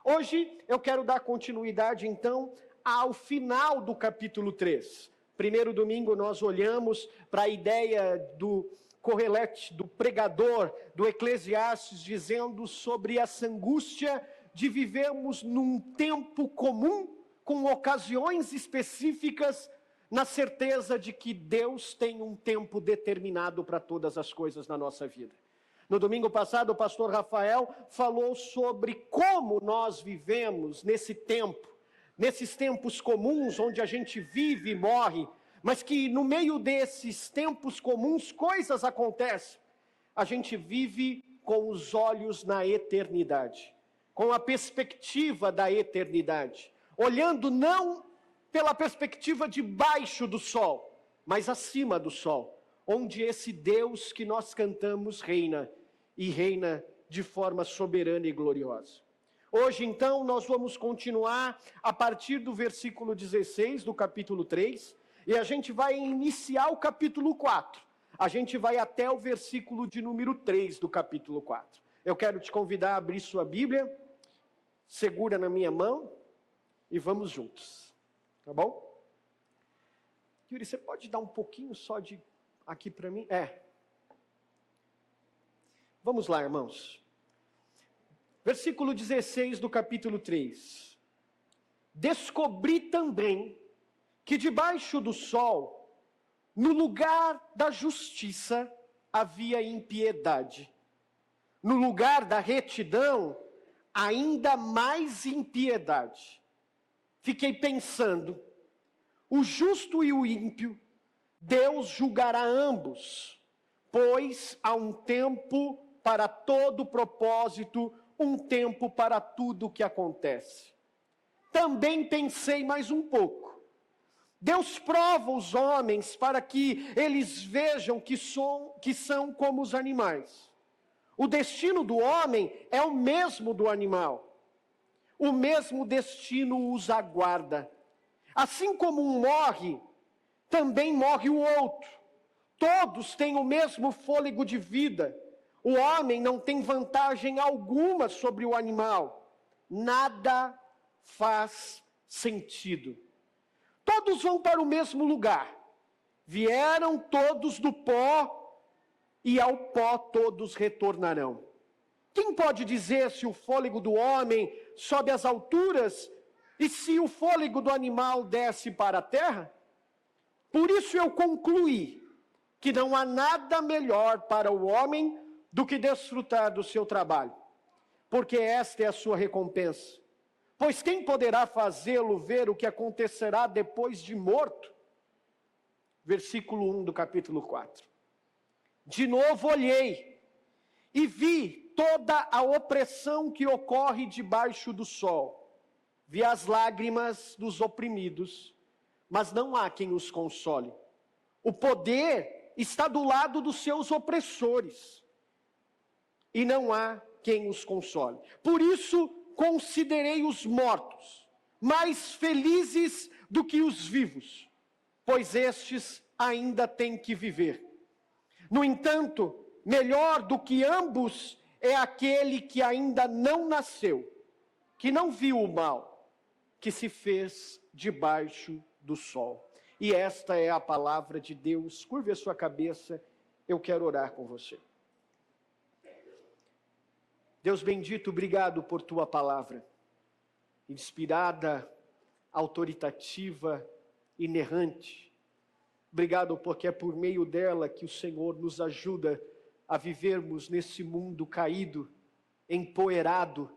Hoje eu quero dar continuidade então ao final do capítulo 3. Primeiro domingo nós olhamos para a ideia do Correlete, do pregador, do Eclesiastes, dizendo sobre essa angústia de vivermos num tempo comum, com ocasiões específicas, na certeza de que Deus tem um tempo determinado para todas as coisas na nossa vida. No domingo passado, o pastor Rafael falou sobre como nós vivemos nesse tempo, nesses tempos comuns onde a gente vive e morre, mas que no meio desses tempos comuns coisas acontecem. A gente vive com os olhos na eternidade, com a perspectiva da eternidade, olhando não pela perspectiva de baixo do sol, mas acima do sol, onde esse Deus que nós cantamos reina, e reina de forma soberana e gloriosa. Hoje, então, nós vamos continuar a partir do versículo 16 do capítulo 3, e a gente vai iniciar o capítulo 4. A gente vai até o versículo de número 3 do capítulo 4. Eu quero te convidar a abrir sua Bíblia, segura na minha mão, e vamos juntos. Tá bom? Yuri, você pode dar um pouquinho só de aqui para mim? Vamos lá, irmãos. Versículo 16 do capítulo 3. Descobri também que debaixo do sol, no lugar da justiça, havia impiedade. No lugar da retidão, ainda mais impiedade. Fiquei pensando, o justo e o ímpio, Deus julgará ambos, pois há um tempo para todo propósito, um tempo para tudo o que acontece. Também pensei mais um pouco. Deus prova os homens para que eles vejam que são como os animais. O destino do homem é o mesmo do animal. O mesmo destino os aguarda. Assim como um morre, também morre o outro. Todos têm o mesmo fôlego de vida. O homem não tem vantagem alguma sobre o animal. Nada faz sentido. Todos vão para o mesmo lugar. Vieram todos do pó e ao pó todos retornarão. Quem pode dizer se o fôlego do homem sobe às alturas e se o fôlego do animal desce para a terra? Por isso eu concluí que não há nada melhor para o homem do que desfrutar do seu trabalho, porque esta é a sua recompensa. Pois quem poderá fazê-lo ver o que acontecerá depois de morto? Versículo 1 do capítulo 4. De novo olhei e vi toda a opressão que ocorre debaixo do sol. Vi as lágrimas dos oprimidos, mas não há quem os console. O poder está do lado dos seus opressores, e não há quem os console. Por isso, considerei os mortos mais felizes do que os vivos, pois estes ainda têm que viver. No entanto, melhor do que ambos é aquele que ainda não nasceu, que não viu o mal, que se fez debaixo do sol. E esta é a palavra de Deus. Curve a sua cabeça, eu quero orar com você. Deus bendito, obrigado por tua palavra, inspirada, autoritativa, inerrante. Obrigado porque é por meio dela que o Senhor nos ajuda a vivermos nesse mundo caído, empoeirado,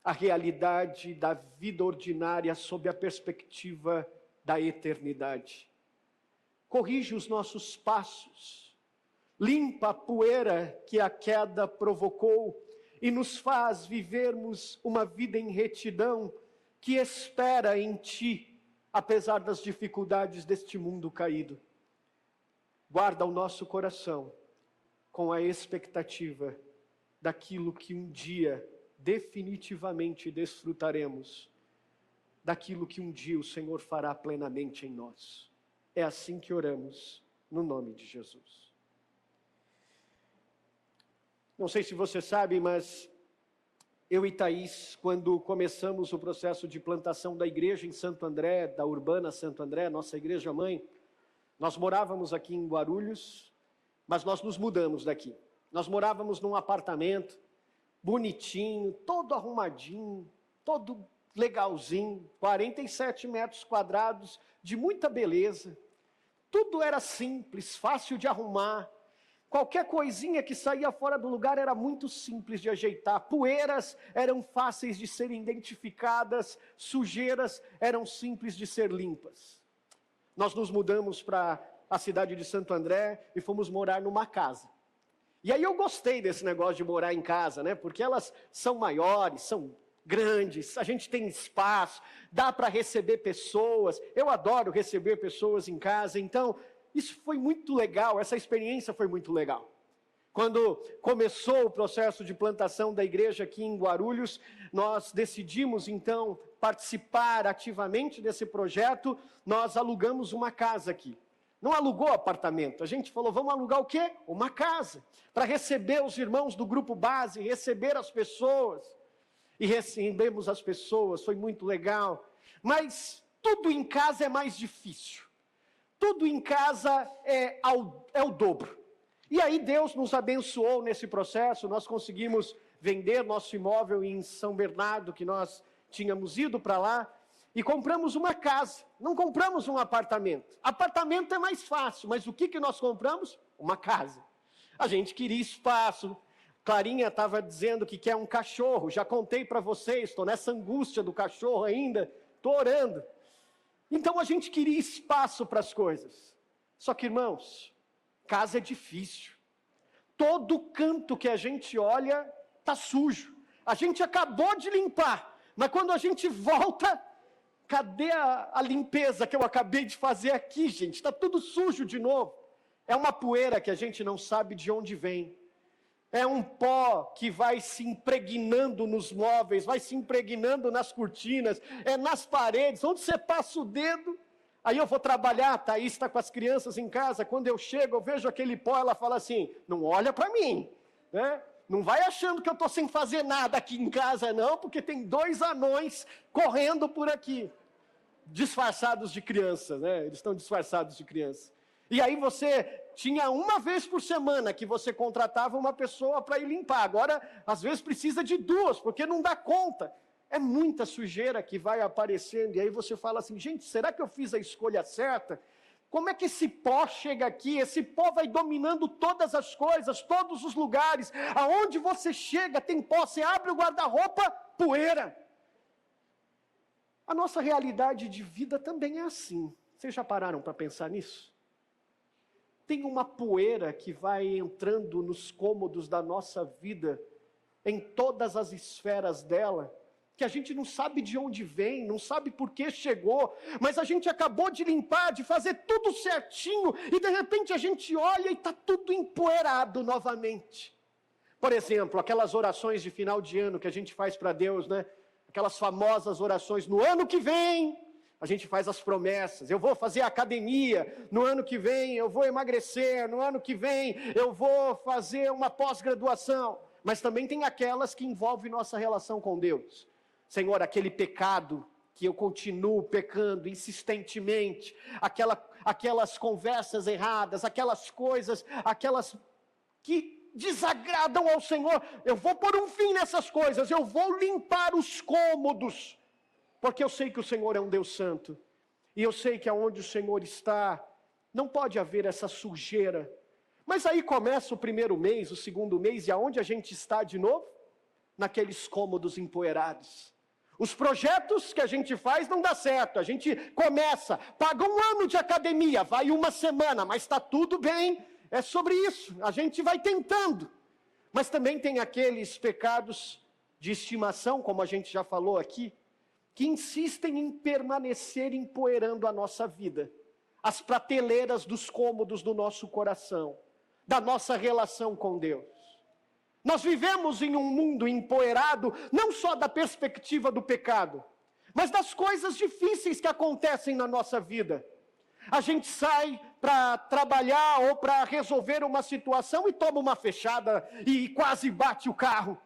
a realidade da vida ordinária sob a perspectiva da eternidade. Corrige os nossos passos, limpa a poeira que a queda provocou e nos faz vivermos uma vida em retidão que espera em Ti, apesar das dificuldades deste mundo caído. Guarda o nosso coração com a expectativa daquilo que um dia definitivamente desfrutaremos, daquilo que um dia o Senhor fará plenamente em nós. É assim que oramos, no nome de Jesus. Não sei se você sabe, mas eu e Thaís, quando começamos o processo de plantação da igreja em Santo André, da Urbana Santo André, nossa igreja mãe, nós morávamos aqui em Guarulhos, mas nós nos mudamos daqui. Nós morávamos num apartamento, bonitinho, todo arrumadinho, todo legalzinho, 47 metros quadrados, de muita beleza. Tudo era simples, fácil de arrumar. Qualquer coisinha que saía fora do lugar era muito simples de ajeitar. Poeiras eram fáceis de serem identificadas, sujeiras eram simples de ser limpas. Nós nos mudamos para a cidade de Santo André e fomos morar numa casa. E aí eu gostei desse negócio de morar em casa, né? Porque elas são maiores, são grandes, a gente tem espaço, dá para receber pessoas. Eu adoro receber pessoas em casa, então isso foi muito legal, essa experiência foi muito legal. Quando começou o processo de plantação da igreja aqui em Guarulhos, nós decidimos então participar ativamente desse projeto, nós alugamos uma casa aqui. Não alugou apartamento, a gente falou, vamos alugar o quê? Uma casa, para receber os irmãos do grupo base, receber as pessoas. E recebemos as pessoas, foi muito legal. Mas tudo em casa é mais difícil. Tudo em casa é o dobro. E aí Deus nos abençoou nesse processo, nós conseguimos vender nosso imóvel em São Bernardo, que nós tínhamos ido para lá, e compramos uma casa. Não compramos um apartamento. Apartamento é mais fácil, mas o que nós compramos? Uma casa. A gente queria espaço. Clarinha estava dizendo que quer um cachorro, já contei para vocês, estou nessa angústia do cachorro ainda, estou orando. Então a gente queria espaço para as coisas. Só que, irmãos, casa é difícil. Todo canto que a gente olha está sujo. A gente acabou de limpar, mas quando a gente volta, cadê a limpeza que eu acabei de fazer aqui, gente? Está tudo sujo de novo. É uma poeira que a gente não sabe de onde vem. É um pó que vai se impregnando nos móveis, vai se impregnando nas cortinas, é nas paredes, onde você passa o dedo. Aí eu vou trabalhar, a Thaís está com as crianças em casa, quando eu chego, eu vejo aquele pó, ela fala assim, não olha para mim, né? Não vai achando que eu estou sem fazer nada aqui em casa não, porque tem 2 anões correndo por aqui, disfarçados de crianças, né? Eles estão disfarçados de criança. E aí você tinha uma vez por semana que você contratava uma pessoa para ir limpar. Agora, às vezes precisa de 2, porque não dá conta. É muita sujeira que vai aparecendo. E aí você fala assim, gente, será que eu fiz a escolha certa? Como é que esse pó chega aqui? Esse pó vai dominando todas as coisas, todos os lugares. Aonde você chega tem pó. Você abre o guarda-roupa, poeira. A nossa realidade de vida também é assim. Vocês já pararam para pensar nisso? Tem uma poeira que vai entrando nos cômodos da nossa vida, em todas as esferas dela, que a gente não sabe de onde vem, não sabe por que chegou, mas a gente acabou de limpar, de fazer tudo certinho, e de repente a gente olha e está tudo empoeirado novamente. Por exemplo, aquelas orações de final de ano que a gente faz para Deus, né? Aquelas famosas orações, no ano que vem, a gente faz as promessas, eu vou fazer academia, no ano que vem eu vou emagrecer, no ano que vem eu vou fazer uma pós-graduação. Mas também tem aquelas que envolvem nossa relação com Deus. Senhor, aquele pecado que eu continuo pecando insistentemente, aquelas conversas erradas, aquelas coisas, aquelas que desagradam ao Senhor, eu vou pôr um fim nessas coisas, eu vou limpar os cômodos, porque eu sei que o Senhor é um Deus santo, e eu sei que aonde o Senhor está, não pode haver essa sujeira. Mas aí começa o primeiro mês, o segundo mês, e aonde a gente está de novo? Naqueles cômodos empoeirados. Os projetos que a gente faz não dá certo, a gente começa, paga 1 ano de academia, vai 1 semana, mas está tudo bem, é sobre isso, a gente vai tentando. Mas também tem aqueles pecados de estimação, como a gente já falou aqui, que insistem em permanecer empoeirando a nossa vida, as prateleiras dos cômodos do nosso coração, da nossa relação com Deus. Nós vivemos em um mundo empoeirado, não só da perspectiva do pecado, mas das coisas difíceis que acontecem na nossa vida. A gente sai para trabalhar ou para resolver uma situação e toma uma fechada e quase bate o carro.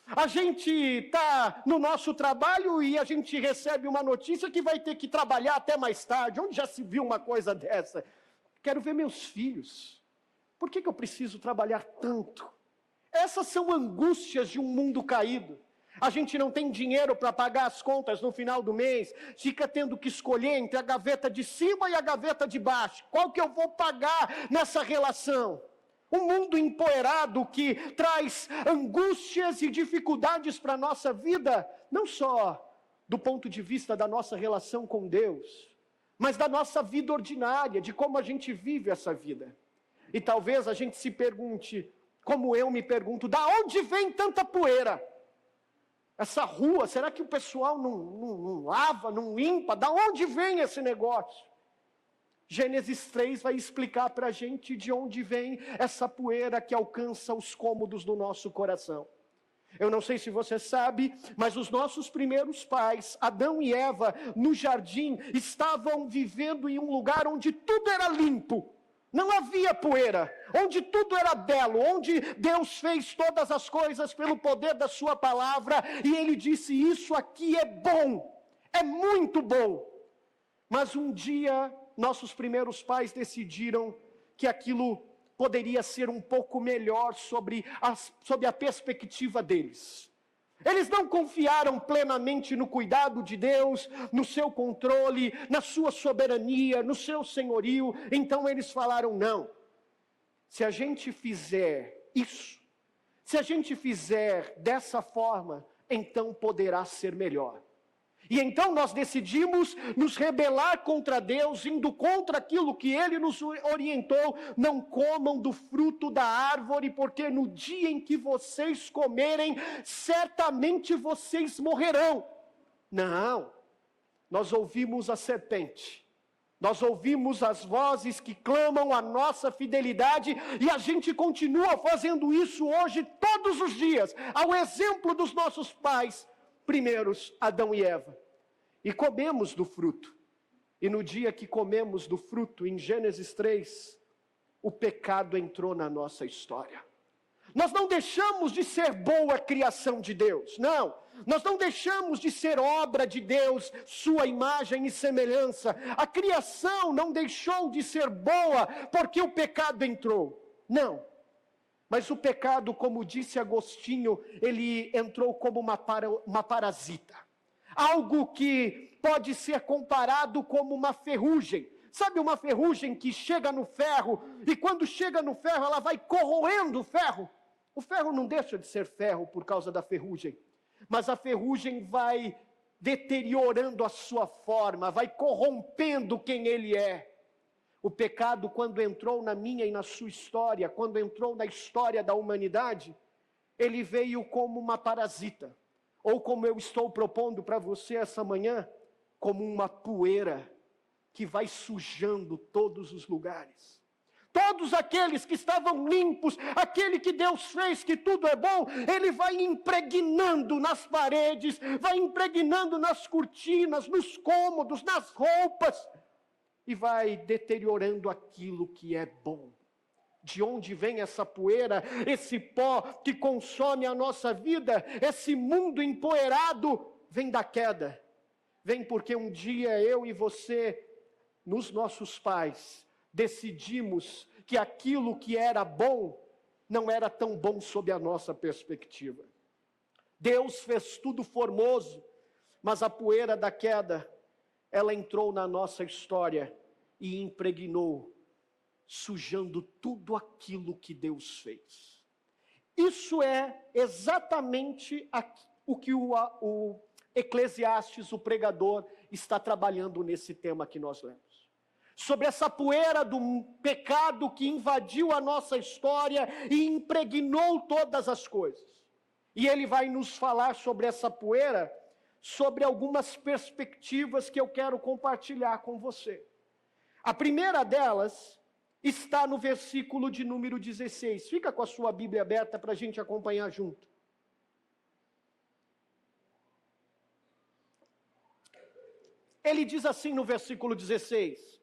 A gente está no nosso trabalho e a gente recebe uma notícia que vai ter que trabalhar até mais tarde. Onde já se viu uma coisa dessa? Quero ver meus filhos. Por que eu preciso trabalhar tanto? Essas são angústias de um mundo caído. A gente não tem dinheiro para pagar as contas no final do mês, fica tendo que escolher entre a gaveta de cima e a gaveta de baixo. Qual que eu vou pagar nessa relação? Um mundo empoeirado que traz angústias e dificuldades para a nossa vida, não só do ponto de vista da nossa relação com Deus, mas da nossa vida ordinária, de como a gente vive essa vida. E talvez a gente se pergunte, como eu me pergunto, da onde vem tanta poeira? Essa rua, será que o pessoal não lava, não limpa? Da onde vem esse negócio? Gênesis 3 vai explicar para a gente de onde vem essa poeira que alcança os cômodos do nosso coração. Eu não sei se você sabe, mas os nossos primeiros pais, Adão e Eva, no jardim, estavam vivendo em um lugar onde tudo era limpo. Não havia poeira, onde tudo era belo, onde Deus fez todas as coisas pelo poder da sua palavra, e Ele disse, isso aqui é bom, é muito bom. Mas um dia, nossos primeiros pais decidiram que aquilo poderia ser um pouco melhor sob a perspectiva deles. Eles não confiaram plenamente no cuidado de Deus, no seu controle, na sua soberania, no seu senhorio. Então eles falaram, não, se a gente fizer isso, se a gente fizer dessa forma, então poderá ser melhor. E então nós decidimos nos rebelar contra Deus, indo contra aquilo que Ele nos orientou. Não comam do fruto da árvore, porque no dia em que vocês comerem, certamente vocês morrerão. Não, nós ouvimos a serpente. Nós ouvimos as vozes que clamam a nossa fidelidade e a gente continua fazendo isso hoje todos os dias, ao exemplo dos nossos pais. Primeiros, Adão e Eva, e comemos do fruto. E no dia que comemos do fruto, em Gênesis 3, o pecado entrou na nossa história. Nós não deixamos de ser boa criação de Deus, não. Nós não deixamos de ser obra de Deus, sua imagem e semelhança. A criação não deixou de ser boa porque o pecado entrou, não. Mas o pecado, como disse Agostinho, ele entrou como uma parasita. Algo que pode ser comparado como uma ferrugem. Sabe uma ferrugem que chega no ferro, e quando chega no ferro, ela vai corroendo o ferro? O ferro não deixa de ser ferro por causa da ferrugem. Mas a ferrugem vai deteriorando a sua forma, vai corrompendo quem ele é. O pecado, quando entrou na minha e na sua história, quando entrou na história da humanidade, ele veio como uma parasita, ou como eu estou propondo para você essa manhã, como uma poeira que vai sujando todos os lugares. Todos aqueles que estavam limpos, aquele que Deus fez, que tudo é bom, ele vai impregnando nas paredes, vai impregnando nas cortinas, nos cômodos, nas roupas, e vai deteriorando aquilo que é bom. De onde vem essa poeira, esse pó que consome a nossa vida, esse mundo empoeirado? Vem da queda. Vem porque um dia eu e você, nos nossos pais, decidimos que aquilo que era bom, não era tão bom sob a nossa perspectiva. Deus fez tudo formoso, mas a poeira da queda, ela entrou na nossa história e impregnou, sujando tudo aquilo que Deus fez. Isso é exatamente o que o Eclesiastes, o pregador, está trabalhando nesse tema que nós lemos. Sobre essa poeira do pecado que invadiu a nossa história e impregnou todas as coisas. E ele vai nos falar sobre essa poeira, sobre algumas perspectivas que eu quero compartilhar com você. A primeira delas está no versículo de número 16. Fica com a sua Bíblia aberta para a gente acompanhar junto. Ele diz assim no versículo 16: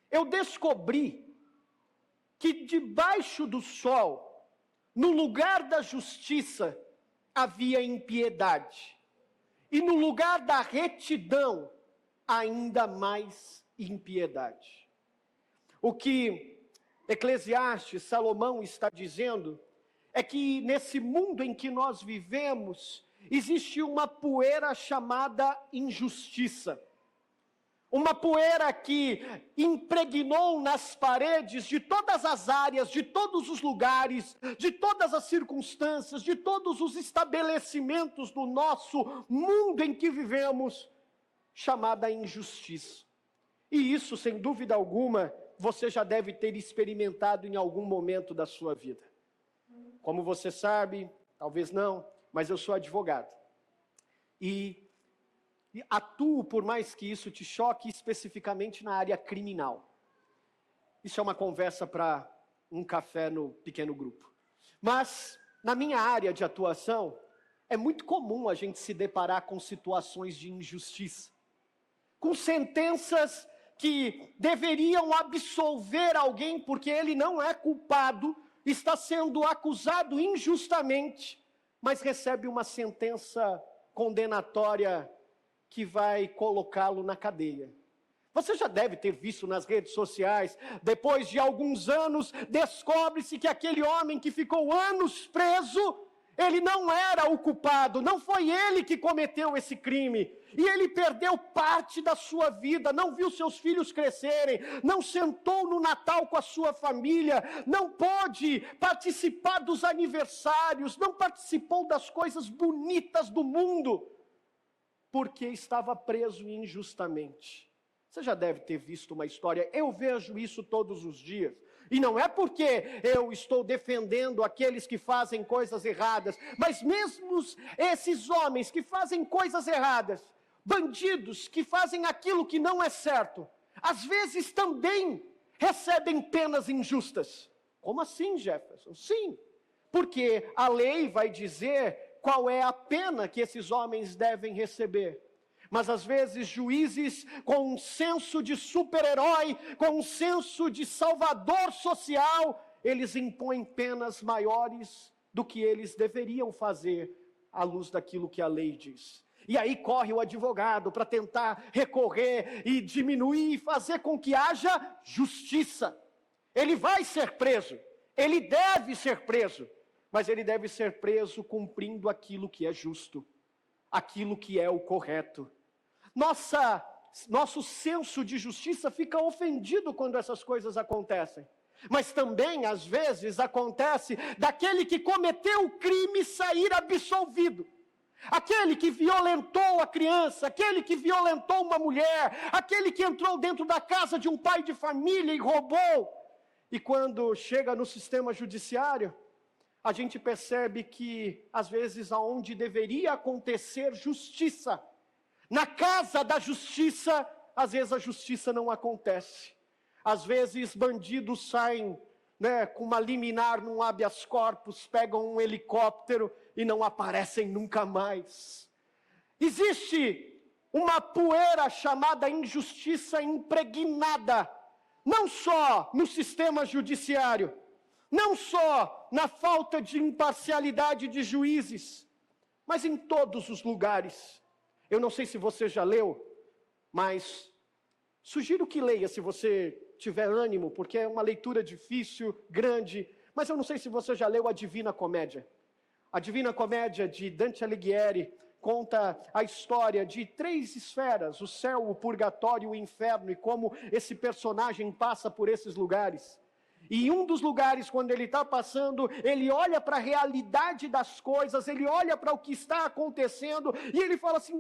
eu descobri que debaixo do sol, no lugar da justiça, havia impiedade, e no lugar da retidão, ainda mais impiedade. O que Eclesiastes, Salomão está dizendo, é que nesse mundo em que nós vivemos, existe uma poeira chamada injustiça. Uma poeira que impregnou nas paredes de todas as áreas, de todos os lugares, de todas as circunstâncias, de todos os estabelecimentos do nosso mundo em que vivemos, chamada injustiça. E isso, sem dúvida alguma, você já deve ter experimentado em algum momento da sua vida. Como você sabe, talvez não, mas eu sou advogado. E atuo, por mais que isso te choque, especificamente na área criminal. Isso é uma conversa para um café no pequeno grupo. Mas, na minha área de atuação, é muito comum a gente se deparar com situações de injustiça. Com sentenças que deveriam absolver alguém porque ele não é culpado, está sendo acusado injustamente, mas recebe uma sentença condenatória que vai colocá-lo na cadeia. Você já deve ter visto nas redes sociais, depois de alguns anos, descobre-se que aquele homem que ficou anos preso, ele não era o culpado, não foi ele que cometeu esse crime. E ele perdeu parte da sua vida, não viu seus filhos crescerem, não sentou no Natal com a sua família, não pôde participar dos aniversários, não participou das coisas bonitas do mundo, porque estava preso injustamente. Você já deve ter visto uma história, eu vejo isso todos os dias. E não é porque eu estou defendendo aqueles que fazem coisas erradas, mas mesmo esses homens que fazem coisas erradas, bandidos que fazem aquilo que não é certo, às vezes também recebem penas injustas. Como assim, Jefferson? Sim, porque a lei vai dizer qual é a pena que esses homens devem receber. Mas às vezes juízes com um senso de super-herói, com um senso de salvador social, eles impõem penas maiores do que eles deveriam fazer à luz daquilo que a lei diz. E aí corre o advogado para tentar recorrer e diminuir e fazer com que haja justiça. Ele vai ser preso, ele deve ser preso, mas ele deve ser preso cumprindo aquilo que é justo, aquilo que é o correto. Nosso senso de justiça fica ofendido quando essas coisas acontecem. Mas também, às vezes, acontece daquele que cometeu o crime sair absolvido. Aquele que violentou a criança, aquele que violentou uma mulher, aquele que entrou dentro da casa de um pai de família e roubou. E quando chega no sistema judiciário, a gente percebe que, às vezes, aonde deveria acontecer justiça, na casa da justiça, às vezes a justiça não acontece. Às vezes bandidos saem, com uma liminar num habeas corpus, pegam um helicóptero e não aparecem nunca mais. Existe uma poeira chamada injustiça impregnada, não só no sistema judiciário, não só na falta de imparcialidade de juízes, mas em todos os lugares. Eu não sei se você já leu, mas sugiro que leia se você tiver ânimo, porque é uma leitura difícil, grande, mas eu não sei se você já leu a Divina Comédia. A Divina Comédia de Dante Alighieri conta a história de 3 esferas, o céu, o purgatório e o inferno, e como esse personagem passa por esses lugares. E em um dos lugares, quando ele está passando, ele olha para a realidade das coisas, ele olha para o que está acontecendo, e ele fala assim,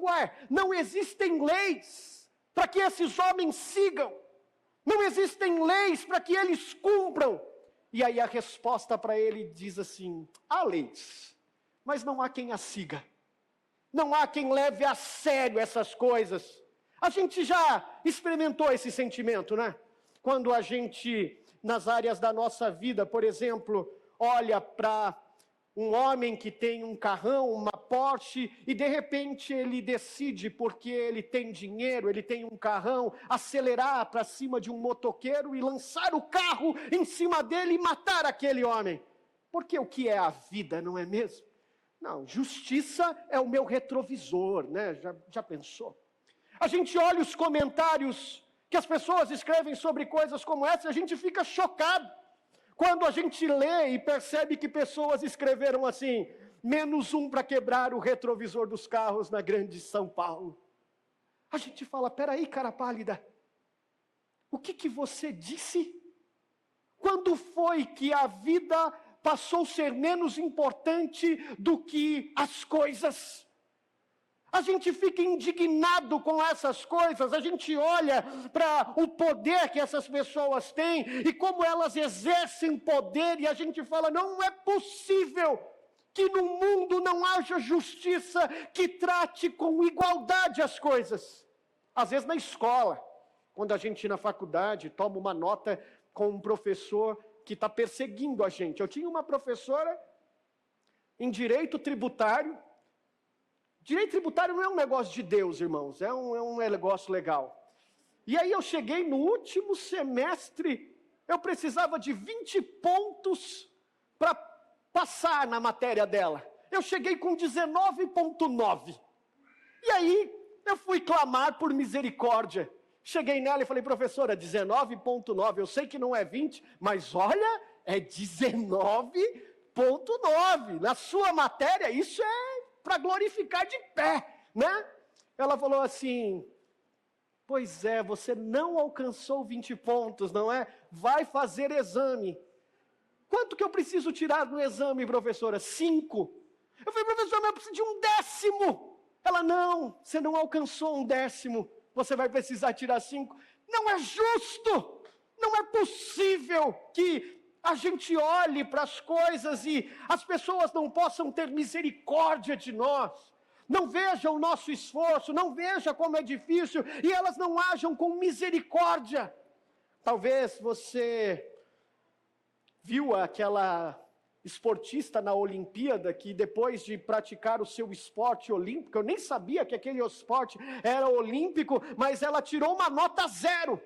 não existem leis para que esses homens sigam, não existem leis para que eles cumpram. E aí a resposta para ele diz assim, há leis, mas não há quem as siga, não há quem leve a sério essas coisas. A gente já experimentou esse sentimento, né? Quando a gente, nas áreas da nossa vida, por exemplo, olha para um homem que tem um carrão, uma Porsche, e de repente ele decide, porque ele tem dinheiro, ele tem um carrão, acelerar para cima de um motoqueiro e lançar o carro em cima dele e matar aquele homem. Porque o que é a vida, não é mesmo? Não, justiça é o meu retrovisor, né? Já pensou? A gente olha os comentários que as pessoas escrevem sobre coisas como essa, e a gente fica chocado quando a gente lê e percebe que pessoas escreveram assim: -1 para quebrar o retrovisor dos carros na grande São Paulo. A gente fala, peraí, cara pálida, o que você disse? Quando foi que a vida passou a ser menos importante do que as coisas? A gente fica indignado com essas coisas, a gente olha para o poder que essas pessoas têm e como elas exercem poder, e a gente fala, não é possível que no mundo não haja justiça que trate com igualdade as coisas. Às vezes na escola, quando a gente na faculdade toma uma nota com um professor que está perseguindo a gente. Eu tinha uma professora em direito tributário. Direito tributário não é um negócio de Deus, irmãos, é um negócio legal. E aí eu cheguei no último semestre, eu precisava de 20 pontos para passar na matéria dela. Eu cheguei com 19,9. E aí eu fui clamar por misericórdia. Cheguei nela e falei, professora, 19,9, eu sei que não é 20, mas olha, é 19,9. Na sua matéria, isso é para glorificar de pé, né? Ela falou assim, pois é, você não alcançou 20 pontos, não é? Vai fazer exame. Quanto que eu preciso tirar no exame, professora? 5. Eu falei, professora, mas eu preciso de 1/10. Ela, não, você não alcançou 1/10. Você vai precisar tirar 5. Não é justo, não é possível que a gente olhe para as coisas e as pessoas não possam ter misericórdia de nós. Não vejam o nosso esforço, não vejam como é difícil e elas não ajam com misericórdia. Talvez você viu aquela esportista na Olimpíada que depois de praticar o seu esporte olímpico, eu nem sabia que aquele esporte era olímpico, mas ela tirou uma nota 0.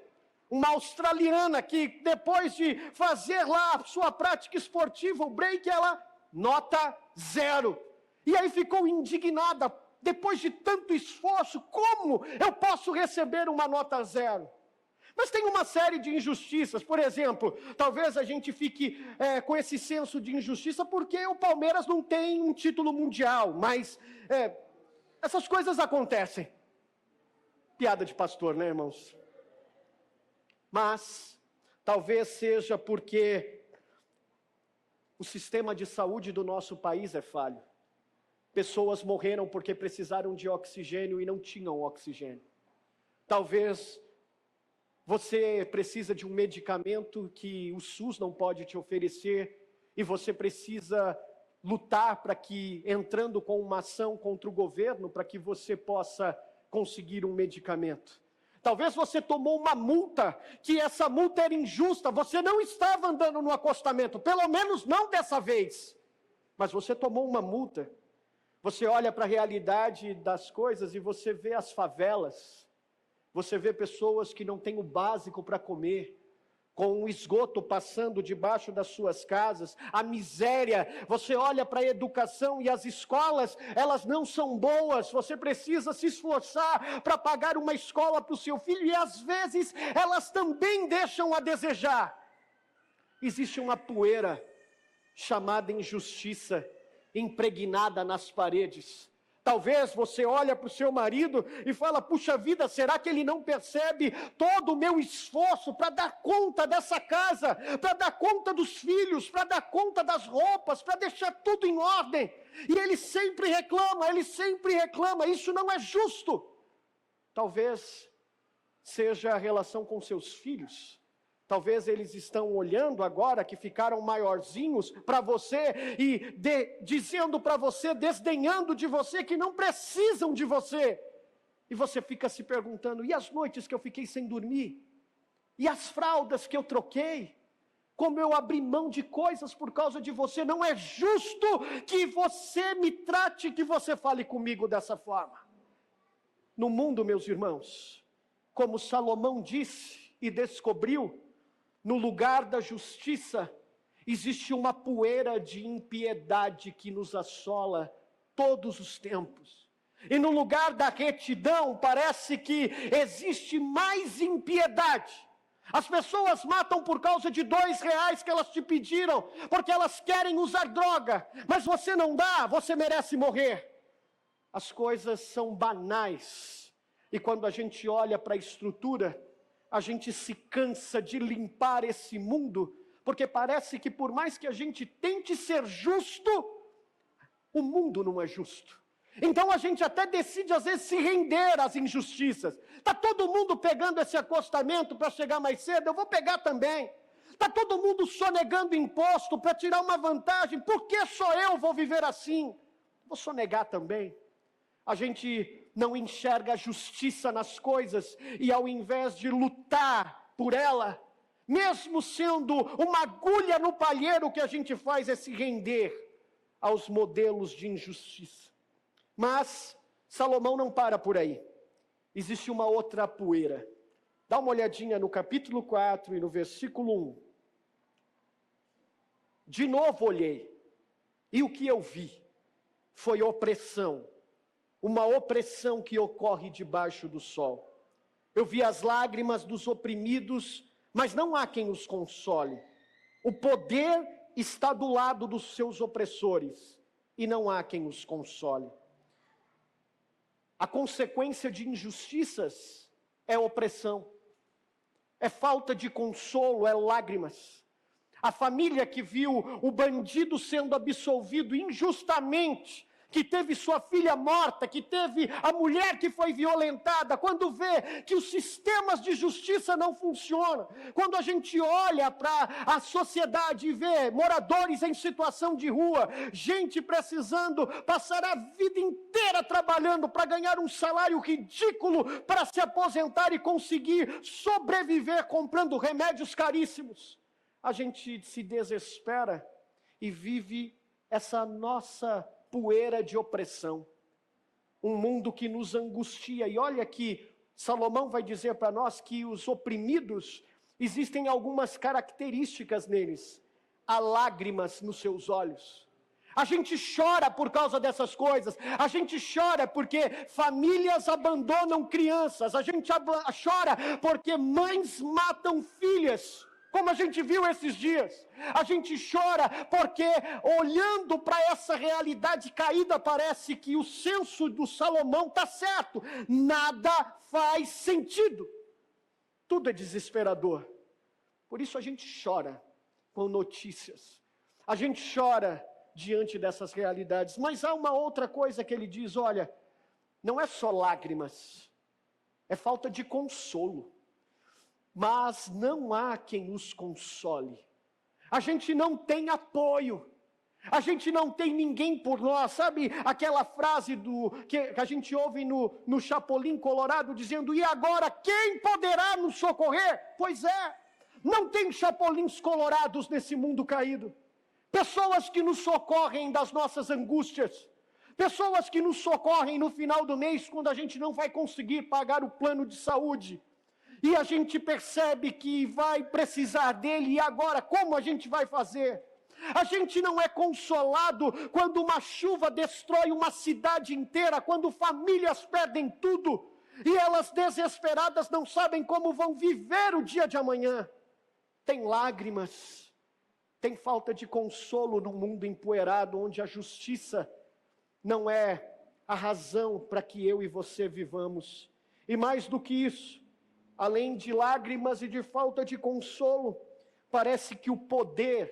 Uma australiana que depois de fazer lá a sua prática esportiva, o break, ela nota 0. E aí ficou indignada, depois de tanto esforço, como eu posso receber uma nota 0? Mas tem uma série de injustiças, por exemplo, talvez a gente fique com esse senso de injustiça porque o Palmeiras não tem um título mundial, mas essas coisas acontecem. Piada de pastor, né, irmãos? Mas talvez seja porque o sistema de saúde do nosso país é falho. Pessoas morreram porque precisaram de oxigênio e não tinham oxigênio. Talvez você precisa de um medicamento que o SUS não pode te oferecer e você precisa lutar para que, entrando com uma ação contra o governo, para que você possa conseguir um medicamento. Talvez você tomou uma multa, que essa multa era injusta, você não estava andando no acostamento, pelo menos não dessa vez. Mas você tomou uma multa. Você olha para a realidade das coisas e você vê as favelas. Você vê pessoas que não têm o básico para comer, com o esgoto passando debaixo das suas casas, a miséria. Você olha para a educação e as escolas, elas não são boas. Você precisa se esforçar para pagar uma escola para o seu filho e às vezes elas também deixam a desejar. Existe uma poeira chamada injustiça impregnada nas paredes. Talvez você olha para o seu marido e fala, puxa vida, será que ele não percebe todo o meu esforço para dar conta dessa casa, para dar conta dos filhos, para dar conta das roupas, para deixar tudo em ordem? E ele sempre reclama, isso não é justo. Talvez seja a relação com seus filhos. Talvez eles estão olhando agora que ficaram maiorzinhos para você e dizendo para você, desdenhando de você, que não precisam de você. E você fica se perguntando, e as noites que eu fiquei sem dormir? E as fraldas que eu troquei? Como eu abri mão de coisas por causa de você? Não é justo que você me trate, que você fale comigo dessa forma. No mundo, meus irmãos, como Salomão disse e descobriu, no lugar da justiça, existe uma poeira de impiedade que nos assola todos os tempos. E no lugar da retidão, parece que existe mais impiedade. As pessoas matam por causa de R$2 que elas te pediram, porque elas querem usar droga, mas você não dá, você merece morrer. As coisas são banais, e quando a gente olha para a estrutura, a gente se cansa de limpar esse mundo, porque parece que por mais que a gente tente ser justo, o mundo não é justo. Então a gente até decide às vezes se render às injustiças. Está todo mundo pegando esse acostamento para chegar mais cedo, eu vou pegar também. Está todo mundo sonegando imposto para tirar uma vantagem, por que só eu vou viver assim? Vou sonegar também. A gente não enxerga a justiça nas coisas, e ao invés de lutar por ela, mesmo sendo uma agulha no palheiro, o que a gente faz é se render aos modelos de injustiça. Mas Salomão não para por aí. Existe uma outra poeira. Dá uma olhadinha no capítulo 4 e no versículo 1. De novo olhei, e o que eu vi foi opressão. Uma opressão que ocorre debaixo do sol. Eu vi as lágrimas dos oprimidos, mas não há quem os console. O poder está do lado dos seus opressores, e não há quem os console. A consequência de injustiças é opressão, é falta de consolo, é lágrimas. A família que viu o bandido sendo absolvido injustamente, que teve sua filha morta, que teve a mulher que foi violentada, quando vê que os sistemas de justiça não funcionam, quando a gente olha para a sociedade e vê moradores em situação de rua, gente precisando passar a vida inteira trabalhando para ganhar um salário ridículo, para se aposentar e conseguir sobreviver comprando remédios caríssimos, a gente se desespera e vive essa nossa poeira de opressão, um mundo que nos angustia. E olha que Salomão vai dizer para nós que os oprimidos, existem algumas características neles. Há lágrimas nos seus olhos. A gente chora por causa dessas coisas, a gente chora porque famílias abandonam crianças, a gente chora porque mães matam filhas, como a gente viu esses dias. A gente chora porque, olhando para essa realidade caída, parece que o senso do Salomão está certo. Nada faz sentido. Tudo é desesperador. Por isso a gente chora com notícias. A gente chora diante dessas realidades. Mas há uma outra coisa que ele diz, olha, não é só lágrimas, é falta de consolo. Mas não há quem nos console. A gente não tem apoio. A gente não tem ninguém por nós. Sabe aquela frase que a gente ouve no Chapolin Colorado, dizendo, e agora quem poderá nos socorrer? Pois é, não tem chapolins colorados nesse mundo caído. Pessoas que nos socorrem das nossas angústias. Pessoas que nos socorrem no final do mês, quando a gente não vai conseguir pagar o plano de saúde. E a gente percebe que vai precisar dele, e agora como a gente vai fazer? A gente não é consolado quando uma chuva destrói uma cidade inteira, quando famílias perdem tudo, e elas desesperadas não sabem como vão viver o dia de amanhã. Tem lágrimas, tem falta de consolo no mundo empoeirado, onde a justiça não é a razão para que eu e você vivamos. E mais do que isso, além de lágrimas e de falta de consolo, parece que o poder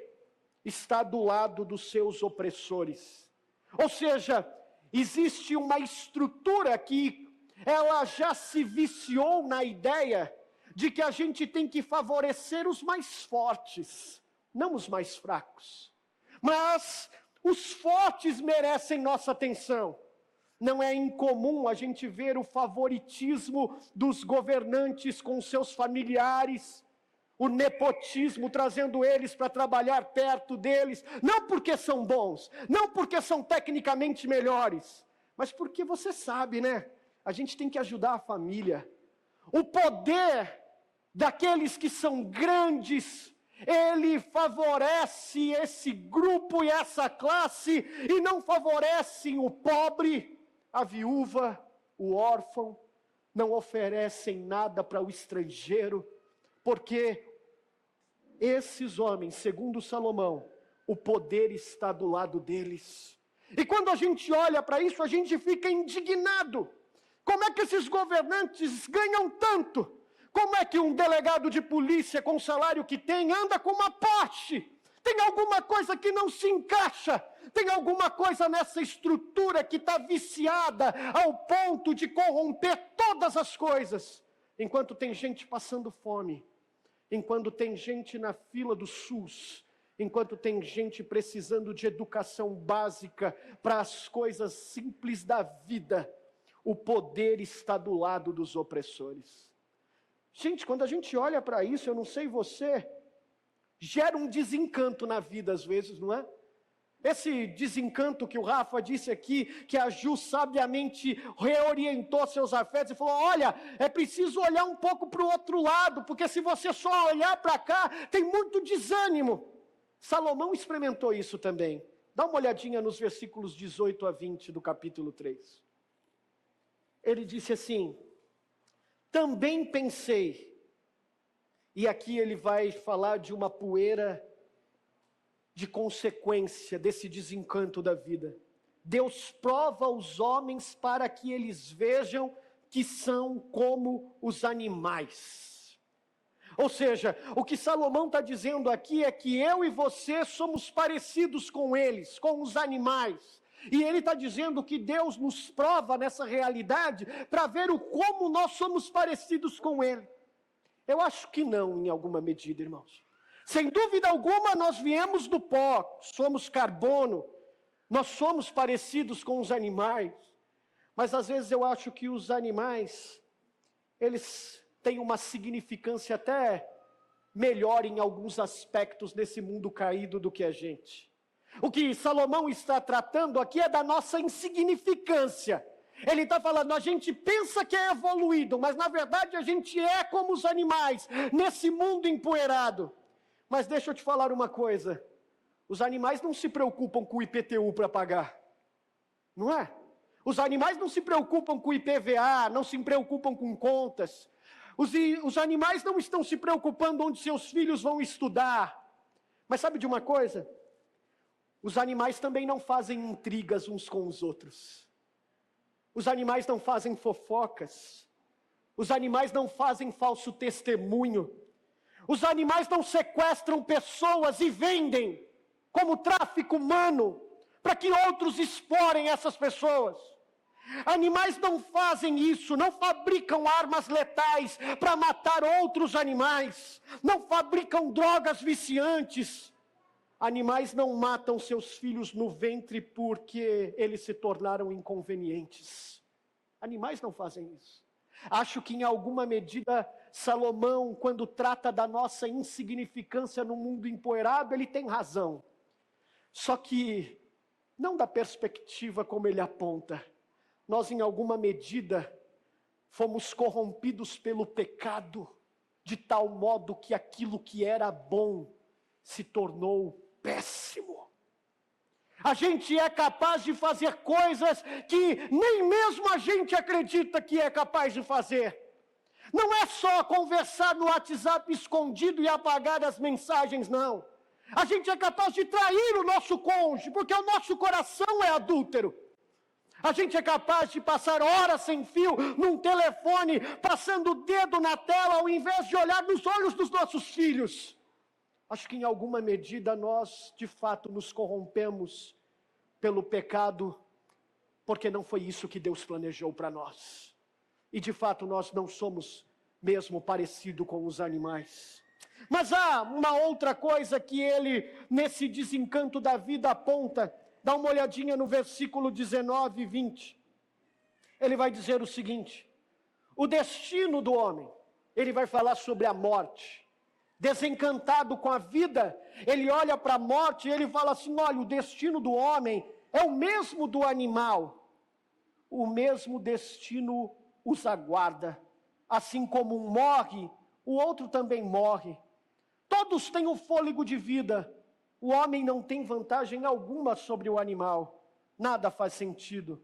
está do lado dos seus opressores. Ou seja, existe uma estrutura que ela já se viciou na ideia de que a gente tem que favorecer os mais fortes, não os mais fracos. Mas os fortes merecem nossa atenção. Não é incomum a gente ver o favoritismo dos governantes com seus familiares, o nepotismo trazendo eles para trabalhar perto deles, não porque são bons, não porque são tecnicamente melhores, mas porque você sabe, né? A gente tem que ajudar a família. O poder daqueles que são grandes Ele favorece esse grupo e essa classe, e não favorecem o pobre, a viúva, o órfão, não oferecem nada para o estrangeiro, porque esses homens, segundo Salomão, o poder está do lado deles. E quando a gente olha para isso, a gente fica indignado. Como é que esses governantes ganham tanto? Como é que um delegado de polícia com o salário que tem anda com uma Porsche? Tem alguma coisa que não se encaixa? Tem alguma coisa nessa estrutura que está viciada ao ponto de corromper todas as coisas? Enquanto tem gente passando fome, enquanto tem gente na fila do SUS, enquanto tem gente precisando de educação básica para as coisas simples da vida, o poder está do lado dos opressores. Gente, quando a gente olha para isso, eu não sei você, gera um desencanto na vida às vezes, não é? Esse desencanto que o Rafa disse aqui, que a Ju sabiamente reorientou seus afetos e falou, olha, é preciso olhar um pouco para o outro lado, porque se você só olhar para cá, tem muito desânimo. Salomão experimentou isso também. Dá uma olhadinha nos versículos 18 a 20 do capítulo 3. Ele disse assim, também pensei, e aqui ele vai falar de uma poeira de consequência desse desencanto da vida. Deus prova os homens para que eles vejam que são como os animais. Ou seja, o que Salomão está dizendo aqui é que eu e você somos parecidos com eles, com os animais. E ele está dizendo que Deus nos prova nessa realidade para ver o como nós somos parecidos com ele. Eu acho que não, em alguma medida, irmãos. Sem dúvida alguma, nós viemos do pó, somos carbono, nós somos parecidos com os animais. Mas às vezes eu acho que os animais, eles têm uma significância até melhor em alguns aspectos nesse mundo caído do que a gente. O que Salomão está tratando aqui é da nossa insignificância. Ele está falando, a gente pensa que é evoluído, mas na verdade a gente é como os animais, nesse mundo empoeirado. Mas deixa eu te falar uma coisa, os animais não se preocupam com o IPTU para pagar, não é? Os animais não se preocupam com o IPVA, não se preocupam com contas. Os animais não estão se preocupando onde seus filhos vão estudar. Mas sabe de uma coisa? Os animais também não fazem intrigas uns com os outros. Os animais não fazem fofocas. Os animais não fazem falso testemunho. Os animais não sequestram pessoas e vendem como tráfico humano para que outros explorem essas pessoas. Animais não fazem isso, não fabricam armas letais para matar outros animais, não fabricam drogas viciantes. Animais não matam seus filhos no ventre porque eles se tornaram inconvenientes. Animais não fazem isso. Acho que em alguma medida Salomão, quando trata da nossa insignificância no mundo empoeirado, ele tem razão. Só que não da perspectiva como ele aponta. Nós em alguma medida fomos corrompidos pelo pecado, de tal modo que aquilo que era bom se tornou péssimo. A gente é capaz de fazer coisas que nem mesmo a gente acredita que é capaz de fazer. Não é só conversar no WhatsApp escondido e apagar as mensagens, não. A gente é capaz de trair o nosso cônjuge, porque o nosso coração é adúltero. A gente é capaz de passar horas sem fio num telefone, passando o dedo na tela, ao invés de olhar nos olhos dos nossos filhos. Acho que em alguma medida nós, de fato, nos corrompemos pelo pecado, porque não foi isso que Deus planejou para nós. E de fato nós não somos mesmo parecidos com os animais. Mas há uma outra coisa que ele, nesse desencanto da vida, aponta. Dá uma olhadinha no versículo 19 e 20. Ele vai dizer o seguinte: o destino do homem, ele vai falar sobre a morte. Desencantado com a vida, ele olha para a morte e ele fala assim, olha, o destino do homem é o mesmo do animal. O mesmo destino os aguarda. Assim como um morre, o outro também morre. Todos têm o fôlego de vida. O homem não tem vantagem alguma sobre o animal. Nada faz sentido.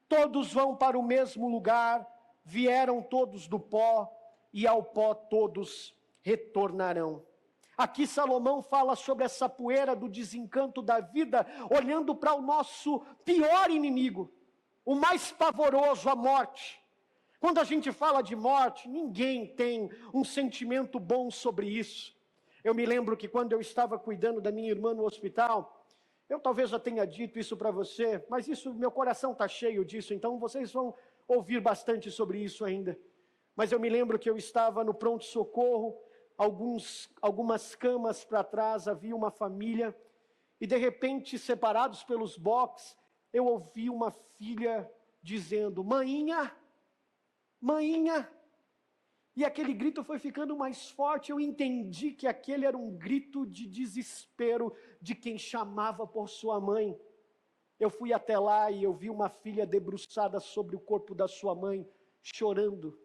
Todos vão para o mesmo lugar, vieram todos do pó, e ao pó todos retornarão. Aqui Salomão fala sobre essa poeira do desencanto da vida, olhando para o nosso pior inimigo, o mais pavoroso, a morte. Quando a gente fala de morte, ninguém tem um sentimento bom sobre isso. Eu me lembro que quando eu estava cuidando da minha irmã no hospital, eu talvez já tenha dito isso para você, mas isso, meu coração está cheio disso, então vocês vão ouvir bastante sobre isso ainda. Mas eu me lembro que eu estava no pronto-socorro, algumas camas para trás, havia uma família, e de repente, separados pelos boxes, eu ouvi uma filha dizendo, mainha, mainha. E aquele grito foi ficando mais forte, eu entendi que aquele era um grito de desespero de quem chamava por sua mãe. Eu fui até lá e eu vi uma filha debruçada sobre o corpo da sua mãe, chorando,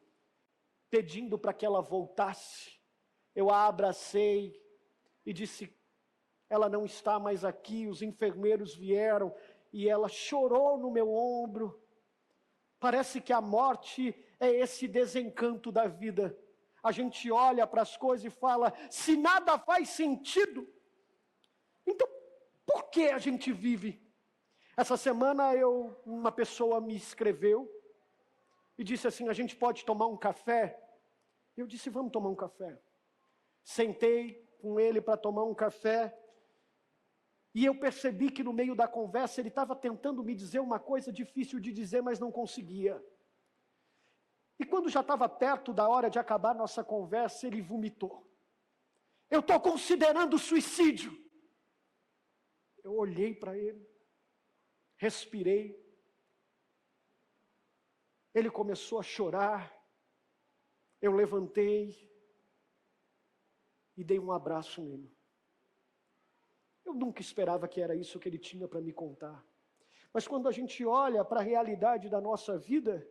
pedindo para que ela voltasse. Eu a abracei e disse, ela não está mais aqui, os enfermeiros vieram e ela chorou no meu ombro. Parece que a morte é esse desencanto da vida. A gente olha para as coisas e fala, se nada faz sentido, então por que a gente vive? Essa semana uma pessoa me escreveu e disse assim, a gente pode tomar um café? Eu disse, vamos tomar um café. Sentei com ele para tomar um café e eu percebi que no meio da conversa ele estava tentando me dizer uma coisa difícil de dizer, mas não conseguia. E quando já estava perto da hora de acabar nossa conversa, ele vomitou. Eu estou considerando suicídio. Eu olhei para ele, respirei. Ele começou a chorar. Eu levantei e dei um abraço nele. Eu nunca esperava que era isso que ele tinha para me contar. Mas quando a gente olha para a realidade da nossa vida,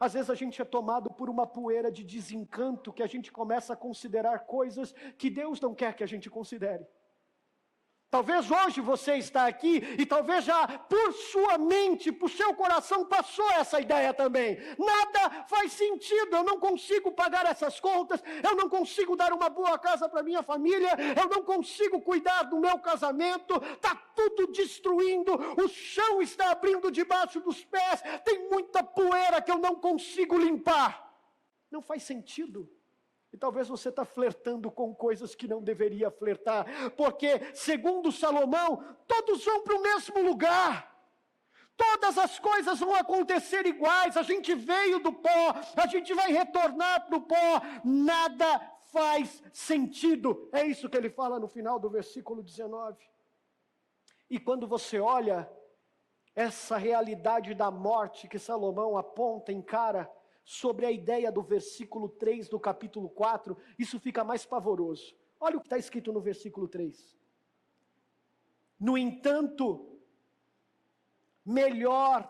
às vezes a gente é tomado por uma poeira de desencanto que a gente começa a considerar coisas que Deus não quer que a gente considere. Talvez hoje você está aqui e talvez já por sua mente, por seu coração passou essa ideia também. Nada faz sentido, eu não consigo pagar essas contas, eu não consigo dar uma boa casa para minha família, eu não consigo cuidar do meu casamento, está tudo destruindo, o chão está abrindo debaixo dos pés, tem muita poeira que eu não consigo limpar. Não faz sentido. E talvez você está flertando com coisas que não deveria flertar, porque, segundo Salomão, todos vão para o mesmo lugar. Todas as coisas vão acontecer iguais, a gente veio do pó, a gente vai retornar para o pó, nada faz sentido. É isso que ele fala no final do versículo 19. E quando você olha essa realidade da morte que Salomão aponta, encara, sobre a ideia do versículo 3 do capítulo 4, isso fica mais pavoroso. Olha o que está escrito no versículo 3. No entanto, melhor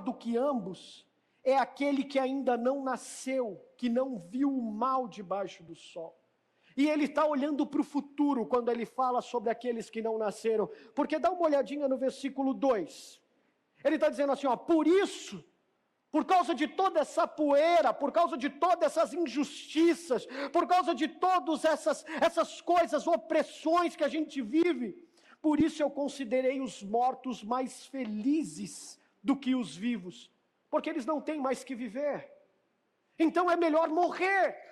do que ambos, é aquele que ainda não nasceu, que não viu o mal debaixo do sol. E ele está olhando para o futuro, quando ele fala sobre aqueles que não nasceram, porque dá uma olhadinha no versículo 2, ele está dizendo assim, ó, por isso, por causa de toda essa poeira, por causa de todas essas injustiças, por causa de todas essas coisas, opressões que a gente vive, por isso eu considerei os mortos mais felizes do que os vivos, porque eles não têm mais que viver, então é melhor morrer.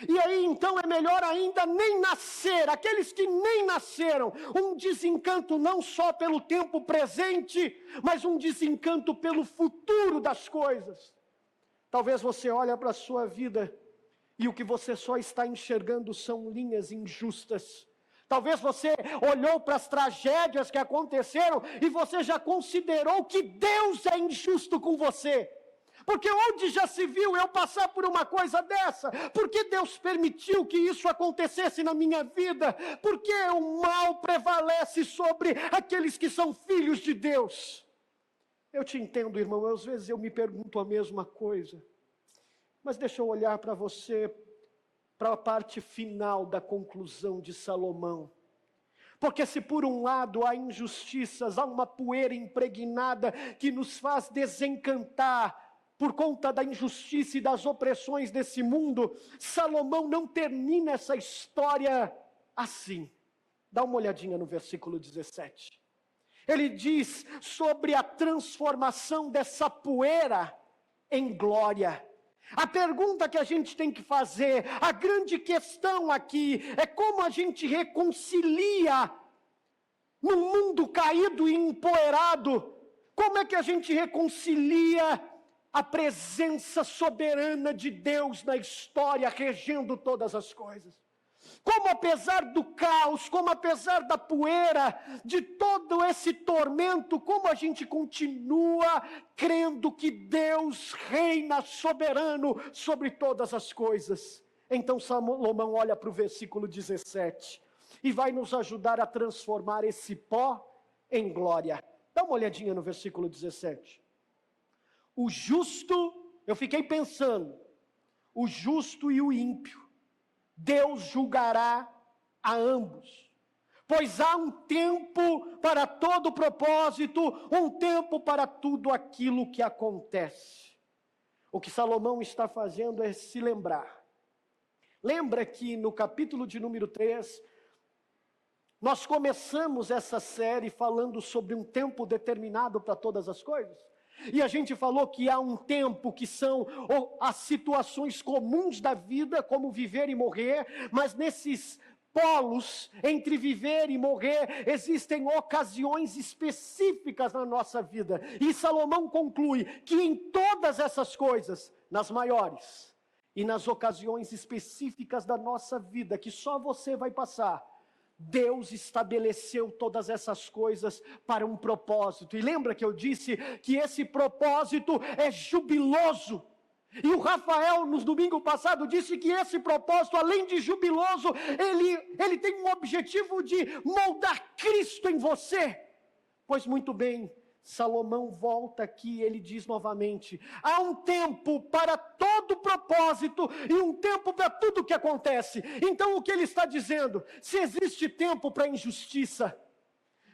E aí então é melhor ainda nem nascer, aqueles que nem nasceram, um desencanto não só pelo tempo presente, mas um desencanto pelo futuro das coisas. Talvez você olhe para a sua vida e o que você só está enxergando são linhas injustas. Talvez você olhou para as tragédias que aconteceram e você já considerou que Deus é injusto com você. Porque onde já se viu eu passar por uma coisa dessa? Por que Deus permitiu que isso acontecesse na minha vida? Por que o mal prevalece sobre aqueles que são filhos de Deus? Eu te entendo, irmão, às vezes eu me pergunto a mesma coisa. Mas deixa eu olhar para você para a parte final da conclusão de Salomão. Porque se por um lado há injustiças, há uma poeira impregnada que nos faz desencantar por conta da injustiça e das opressões desse mundo, Salomão não termina essa história assim. Dá uma olhadinha no versículo 17. Ele diz sobre a transformação dessa poeira em glória. A pergunta que a gente tem que fazer, a grande questão aqui, é como a gente reconcilia num mundo caído e empoeirado, como é que a gente reconcilia a presença soberana de Deus na história, regendo todas as coisas? Como apesar do caos, como apesar da poeira, de todo esse tormento, como a gente continua crendo que Deus reina soberano sobre todas as coisas? Então Salomão olha para o versículo 17 e vai nos ajudar a transformar esse pó em glória. Dá uma olhadinha no versículo 17. O justo, eu fiquei pensando, o justo e o ímpio, Deus julgará a ambos, pois há um tempo para todo propósito, um tempo para tudo aquilo que acontece. O que Salomão está fazendo é se lembrar. Lembra que no capítulo de número 3, nós começamos essa série falando sobre um tempo determinado para todas as coisas? E a gente falou que há um tempo que são as situações comuns da vida, como viver e morrer, mas nesses polos entre viver e morrer, existem ocasiões específicas na nossa vida. E Salomão conclui que em todas essas coisas, nas maiores e nas ocasiões específicas da nossa vida, que só você vai passar, Deus estabeleceu todas essas coisas para um propósito. E lembra que eu disse que esse propósito é jubiloso? E o Rafael, no domingo passado, disse que esse propósito, além de jubiloso, ele tem um objetivo de moldar Cristo em você. Pois muito bem, Salomão volta aqui, ele diz novamente, há um tempo para todo propósito e um tempo para tudo que acontece. Então o que ele está dizendo? Se existe tempo para injustiça,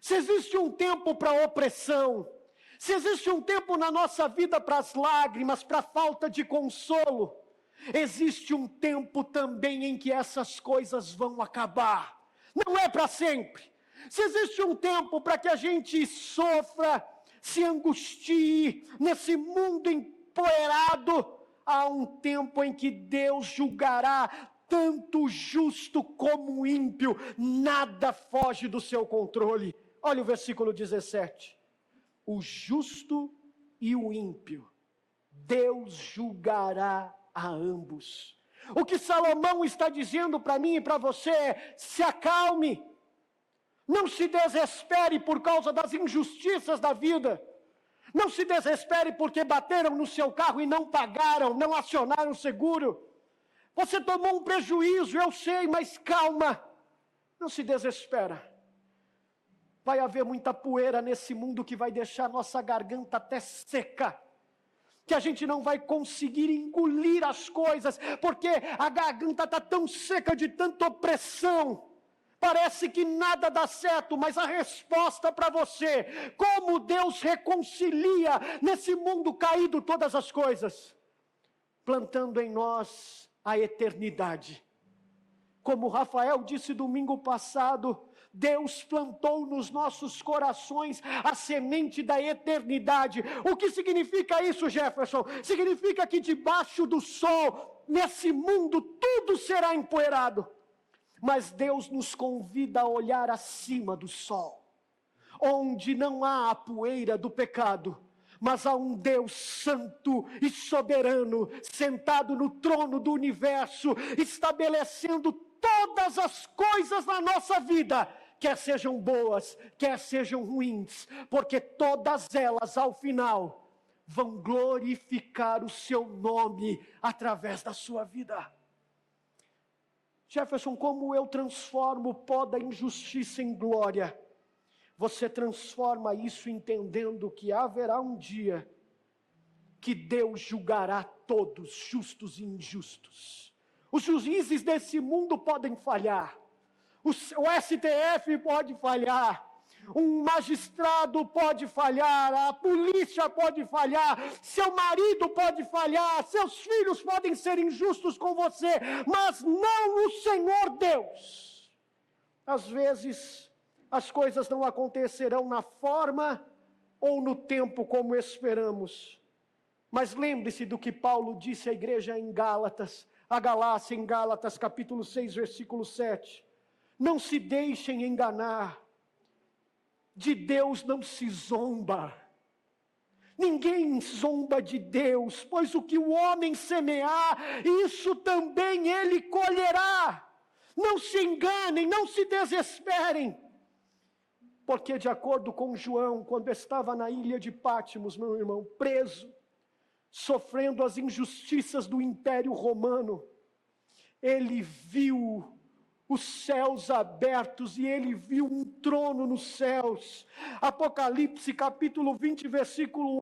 se existe um tempo para opressão, se existe um tempo na nossa vida para as lágrimas, para a falta de consolo, existe um tempo também em que essas coisas vão acabar. Não é para sempre. Se existe um tempo para que a gente sofra, se angustie nesse mundo empoeirado, há um tempo em que Deus julgará tanto o justo como o ímpio, nada foge do seu controle. Olha o versículo 17. O justo e o ímpio, Deus julgará a ambos. O que Salomão está dizendo para mim e para você é: se acalme. Não se desespere por causa das injustiças da vida. Não se desespere porque bateram no seu carro e não pagaram, não acionaram o seguro. Você tomou um prejuízo, eu sei, mas calma. Não se desespera. Vai haver muita poeira nesse mundo que vai deixar nossa garganta até seca. Que a gente não vai conseguir engolir as coisas, porque a garganta está tão seca de tanta opressão. Parece que nada dá certo, mas a resposta para você, como Deus reconcilia nesse mundo caído todas as coisas, plantando em nós a eternidade. Como Rafael disse domingo passado, Deus plantou nos nossos corações a semente da eternidade. O que significa isso, Jefferson? Significa que debaixo do sol, nesse mundo, tudo será empoeirado. Mas Deus nos convida a olhar acima do sol, onde não há a poeira do pecado, mas há um Deus santo e soberano, sentado no trono do universo, estabelecendo todas as coisas na nossa vida, quer sejam boas, quer sejam ruins, porque todas elas, ao final, vão glorificar o seu nome através da sua vida. Jefferson, como eu transformo o pó da injustiça em glória? Você transforma isso entendendo que haverá um dia que Deus julgará todos, justos e injustos. Os juízes desse mundo podem falhar. O STF pode falhar. Um magistrado pode falhar, a polícia pode falhar, seu marido pode falhar, seus filhos podem ser injustos com você, mas não o Senhor Deus. Às vezes, as coisas não acontecerão na forma ou no tempo como esperamos. Mas lembre-se do que Paulo disse à igreja em Gálatas, a Galácia em Gálatas capítulo 6, versículo 7. Não se deixem enganar. De Deus não se zomba. Ninguém zomba de Deus, pois o que o homem semear, isso também ele colherá. Não se enganem, não se desesperem. Porque de acordo com João, quando estava na ilha de Pátimos, meu irmão, preso, sofrendo as injustiças do Império Romano, ele viu os céus abertos e ele viu um trono nos céus. Apocalipse capítulo 20, versículo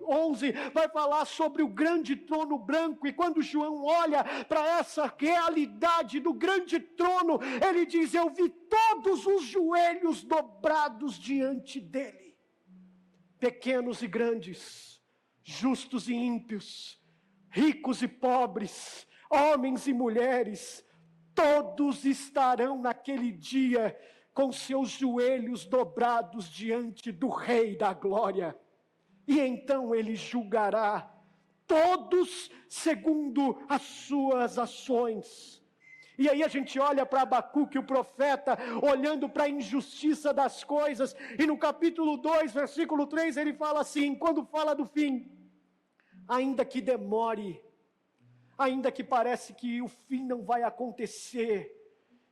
11, vai falar sobre o grande trono branco, e quando João olha para essa realidade do grande trono, ele diz: eu vi todos os joelhos dobrados diante dele, pequenos e grandes, justos e ímpios, ricos e pobres, homens e mulheres, todos estarão naquele dia com seus joelhos dobrados diante do Rei da Glória. E então ele julgará todos segundo as suas ações. E aí a gente olha para Abacuque, o profeta, olhando para a injustiça das coisas, e no capítulo 2, versículo 3, ele fala assim, quando fala do fim: ainda que demore, ainda que parece que o fim não vai acontecer,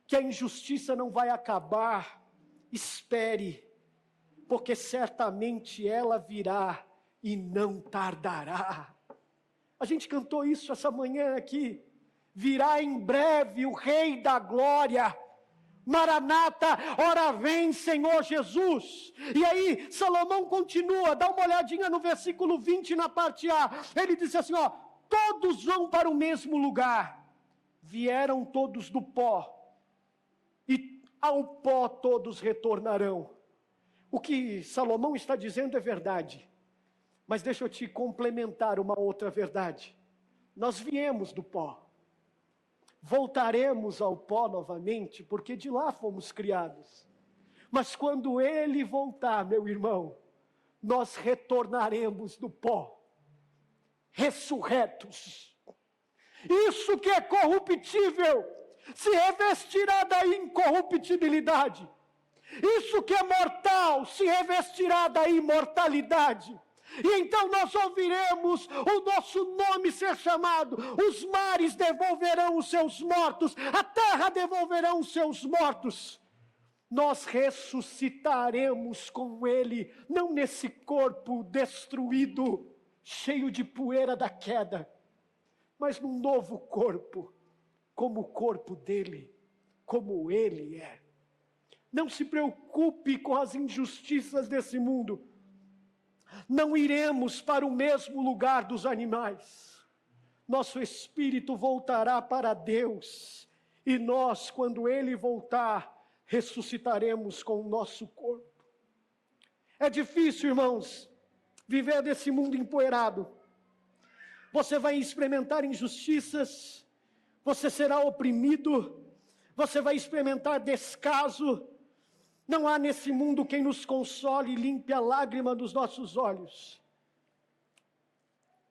que a injustiça não vai acabar, espere, porque certamente ela virá e não tardará. A gente cantou isso essa manhã aqui. Virá em breve o Rei da Glória. Maranata, ora vem Senhor Jesus. E aí Salomão continua, dá uma olhadinha no versículo 20 na parte A. Ele diz assim, ó: todos vão para o mesmo lugar, vieram todos do pó, e ao pó todos retornarão. O que Salomão está dizendo é verdade, mas deixa eu te complementar uma outra verdade. Nós viemos do pó, voltaremos ao pó novamente, porque de lá fomos criados. Mas quando ele voltar, meu irmão, nós retornaremos do pó, ressurretos. Isso que é corruptível se revestirá da incorruptibilidade. Isso que é mortal se revestirá da imortalidade. E então nós ouviremos o nosso nome ser chamado. Os mares devolverão os seus mortos, a terra devolverá os seus mortos. Nós ressuscitaremos com ele, não nesse corpo destruído, cheio de poeira da queda, mas num novo corpo, como o corpo dele, como ele é. Não se preocupe com as injustiças desse mundo. Não iremos para o mesmo lugar dos animais. Nosso espírito voltará para Deus, e nós, quando ele voltar, ressuscitaremos com o nosso corpo. É difícil, irmãos, viver nesse mundo empoeirado. Você vai experimentar injustiças, você será oprimido, você vai experimentar descaso. Não há nesse mundo quem nos console e limpe a lágrima dos nossos olhos.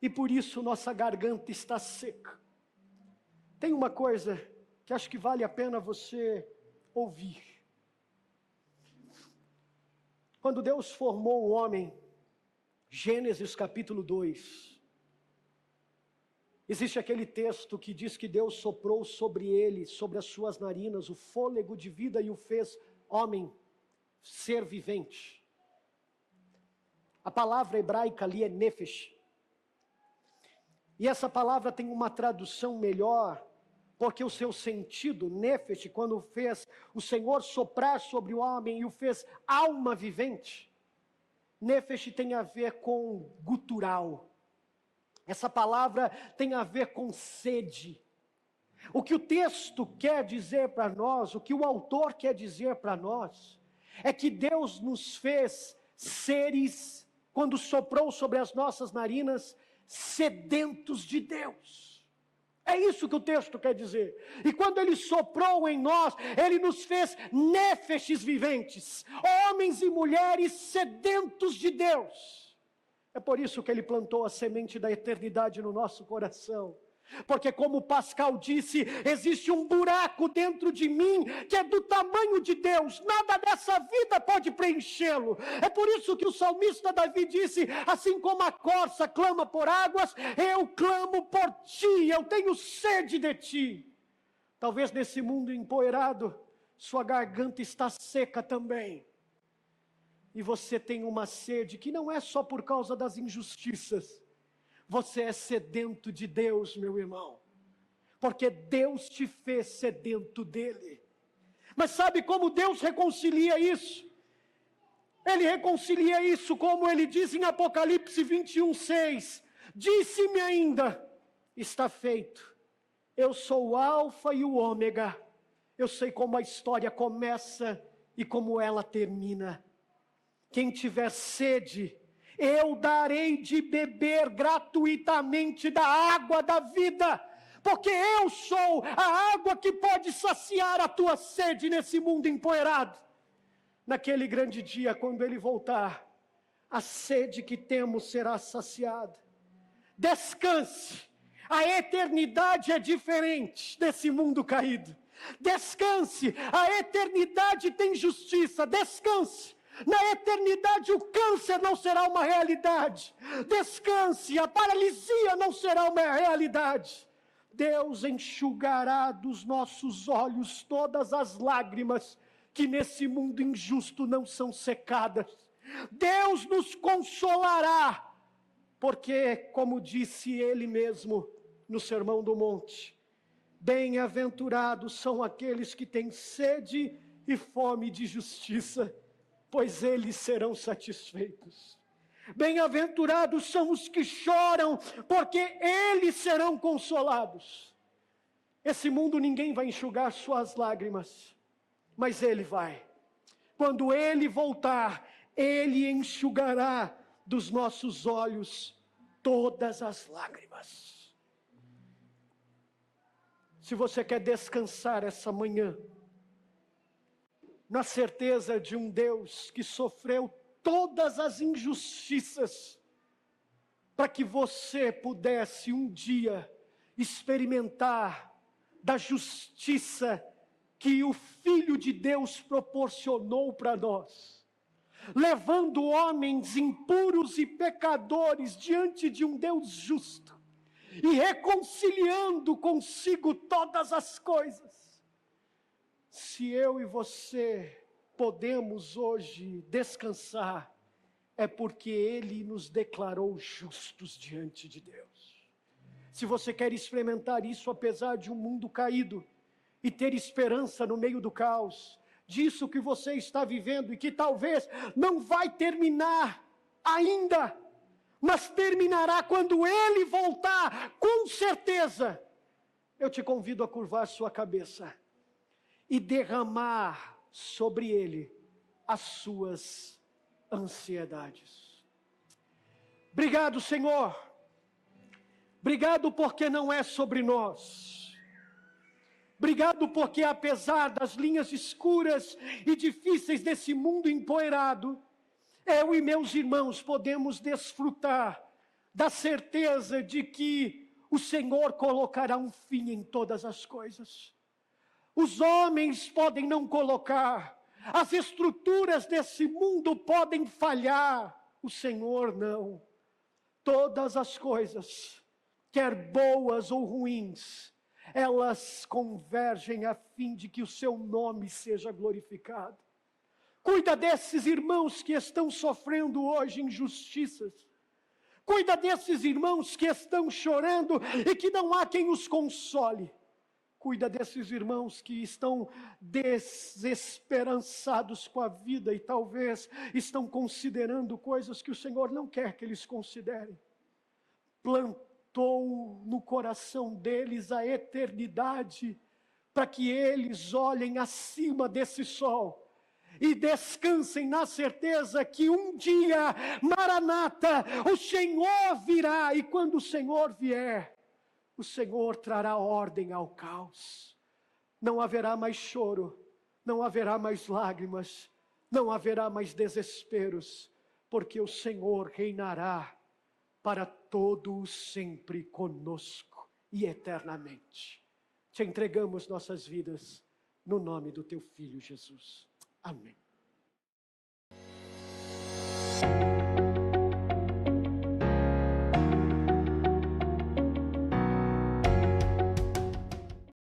E por isso nossa garganta está seca. Tem uma coisa que acho que vale a pena você ouvir. Quando Deus formou o homem, Gênesis capítulo 2, existe aquele texto que diz que Deus soprou sobre ele, sobre as suas narinas, o fôlego de vida e o fez homem, ser vivente. A palavra hebraica ali é nefesh. E essa palavra tem uma tradução melhor, porque o seu sentido, nefesh, quando fez o Senhor soprar sobre o homem e o fez alma vivente, nefesh tem a ver com gutural. Essa palavra tem a ver com sede. O que o texto quer dizer para nós, o que o autor quer dizer para nós, é que Deus nos fez seres, quando soprou sobre as nossas narinas, sedentos de Deus. É isso que o texto quer dizer. E quando Ele soprou em nós, Ele nos fez néfestes viventes, homens e mulheres sedentos de Deus. É por isso que Ele plantou a semente da eternidade no nosso coração. Porque, como Pascal disse, existe um buraco dentro de mim que é do tamanho de Deus, nada dessa vida pode preenchê-lo. É por isso que o salmista Davi disse: assim como a corça clama por águas, eu clamo por ti, eu tenho sede de ti. Talvez nesse mundo empoeirado, sua garganta está seca também. E você tem uma sede que não é só por causa das injustiças. Você é sedento de Deus, meu irmão, porque Deus te fez sedento dele. Mas sabe como Deus reconcilia isso? Ele reconcilia isso como ele diz em Apocalipse 21:6. Disse-me ainda, está feito. Eu sou o Alfa e o Ômega. Eu sei como a história começa e como ela termina. Quem tiver sede, eu darei de beber gratuitamente da água da vida, porque eu sou a água que pode saciar a tua sede nesse mundo empoeirado. Naquele grande dia, quando Ele voltar, a sede que temos será saciada. Descanse, a eternidade é diferente desse mundo caído. Descanse, a eternidade tem justiça. Descanse. Na eternidade o câncer não será uma realidade. Descanse, a paralisia não será uma realidade. Deus enxugará dos nossos olhos todas as lágrimas que nesse mundo injusto não são secadas. Deus nos consolará, porque, como disse Ele mesmo no Sermão do Monte, bem-aventurados são aqueles que têm sede e fome de justiça, pois eles serão satisfeitos. Bem-aventurados são os que choram, porque eles serão consolados. Esse mundo ninguém vai enxugar suas lágrimas, mas Ele vai. Quando Ele voltar, Ele enxugará dos nossos olhos todas as lágrimas. Se você quer descansar essa manhã, na certeza de um Deus que sofreu todas as injustiças, para que você pudesse um dia experimentar da justiça que o Filho de Deus proporcionou para nós, levando homens impuros e pecadores diante de um Deus justo, e reconciliando consigo todas as coisas. Se eu e você podemos hoje descansar, é porque Ele nos declarou justos diante de Deus. Se você quer experimentar isso apesar de um mundo caído, e ter esperança no meio do caos, disso que você está vivendo e que talvez não vai terminar ainda, mas terminará quando Ele voltar, com certeza. Eu te convido a curvar sua cabeça e derramar sobre Ele as suas ansiedades. Obrigado, Senhor. Obrigado porque não é sobre nós. Obrigado porque, apesar das linhas escuras e difíceis desse mundo empoeirado, eu e meus irmãos podemos desfrutar da certeza de que o Senhor colocará um fim em todas as coisas. Os homens podem não colocar, as estruturas desse mundo podem falhar, o Senhor não. Todas as coisas, quer boas ou ruins, elas convergem a fim de que o seu nome seja glorificado. Cuida desses irmãos que estão sofrendo hoje injustiças. Cuida desses irmãos que estão chorando e que não há quem os console. Cuida desses irmãos que estão desesperançados com a vida e talvez estão considerando coisas que o Senhor não quer que eles considerem. plantou no coração deles a eternidade, para que eles olhem acima desse sol e descansem na certeza que um dia, Maranata, o Senhor virá, e quando o Senhor vier, o Senhor trará ordem ao caos. Não haverá mais choro, não haverá mais lágrimas, não haverá mais desesperos, porque o Senhor reinará para todo o sempre conosco e eternamente. Te entregamos nossas vidas no nome do teu Filho Jesus. Amém.